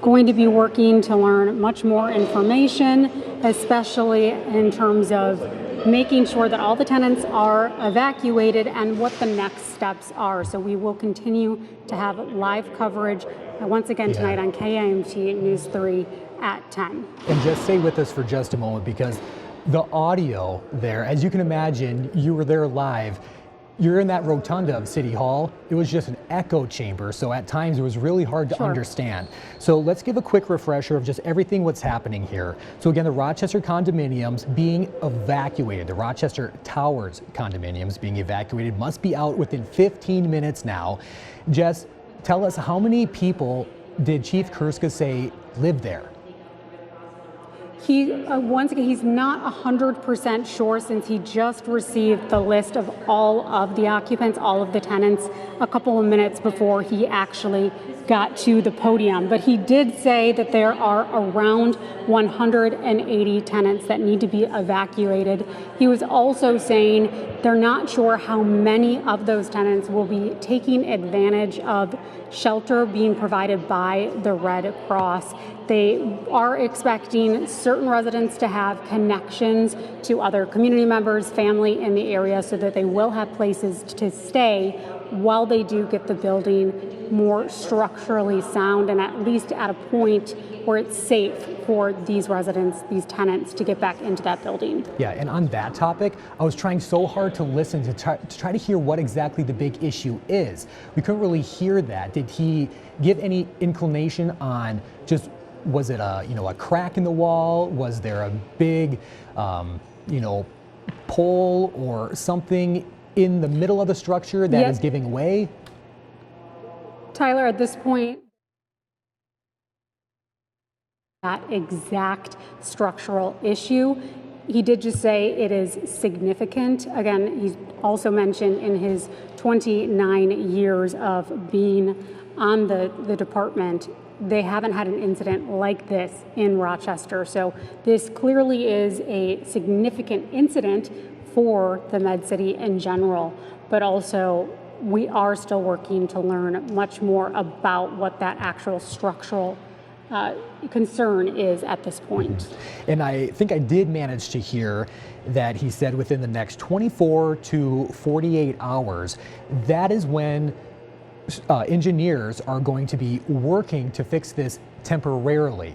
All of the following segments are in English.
Going to be working to learn much more information, especially in terms of making sure that all the tenants are evacuated and what the next steps are. So we will continue to have live coverage once again tonight on KIMT News 3 at 10. And just stay with us for just a moment, because the audio there, as you can imagine, you were there live. You're in that rotunda of City Hall. It was just an echo chamber, so at times it was really hard to understand. So let's give a quick refresher of just everything what's happening here. So again, the Rochester condominiums being evacuated, the Rochester Towers condominiums being evacuated must be out within 15 minutes now. Jess, tell us, how many people did Chief Kurska say live there? Once again, he's not 100% sure, since he just received the list of all of the occupants, all of the tenants, a couple of minutes before he actually got to the podium. But he did say that there are around 180 tenants that need to be evacuated. He was also saying they're not sure how many of those tenants will be taking advantage of shelter being provided by the Red Cross. They are expecting certain residents to have connections to other community members, family in the area, so that they will have places to stay while they do get the building more structurally sound and at least at a point where it's safe for these residents, these tenants, to get back into that building. Yeah, and on that topic, I was trying so hard to listen to try to hear what exactly the big issue is. We couldn't really hear that. Did he give any inclination on just, was it a crack in the wall? Was there a big pole or something in the middle of the structure that is giving way? Tyler, at this point, that exact structural issue, he did just say it is significant. Again, he also mentioned in his 29 years of being on the department, they haven't had an incident like this in Rochester. So this clearly is a significant incident for the Med City in general, but also we are still working to learn much more about what that actual structural concern is at this point. And I think I did manage to hear that he said within the next 24 to 48 hours, that is when engineers are going to be working to fix this temporarily.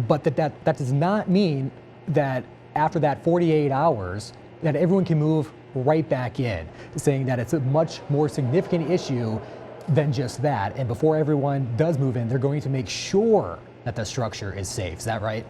But that does not mean that after that 48 hours that everyone can move right back in, saying that it's a much more significant issue than just that. And before everyone does move in, they're going to make sure that the structure is safe. Is that right?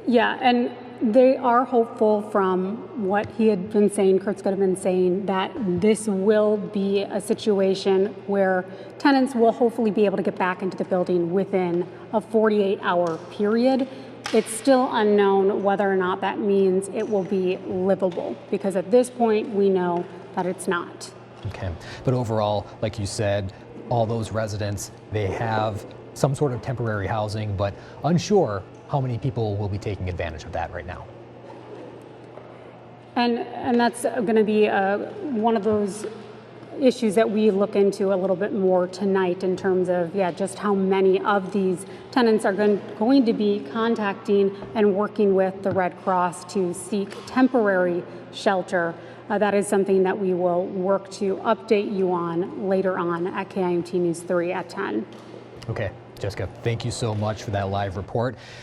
Yeah, and they are hopeful, from what he had been saying, Kurt's had been saying, that this will be a situation where tenants will hopefully be able to get back into the building within a 48-hour period. It's still unknown whether or not that means it will be livable, because at this point we know that it's not. Okay, but overall, like you said, all those residents, they have some sort of temporary housing, but unsure how many people will be taking advantage of that right now. And that's going to be one of those issues that we look into a little bit more tonight, in terms of just how many of these tenants are going to be contacting and working with the Red Cross to seek temporary shelter. That is something that we will work to update you on later on at KIMT News 3 at 10. Okay, Jessica, thank you so much for that live report.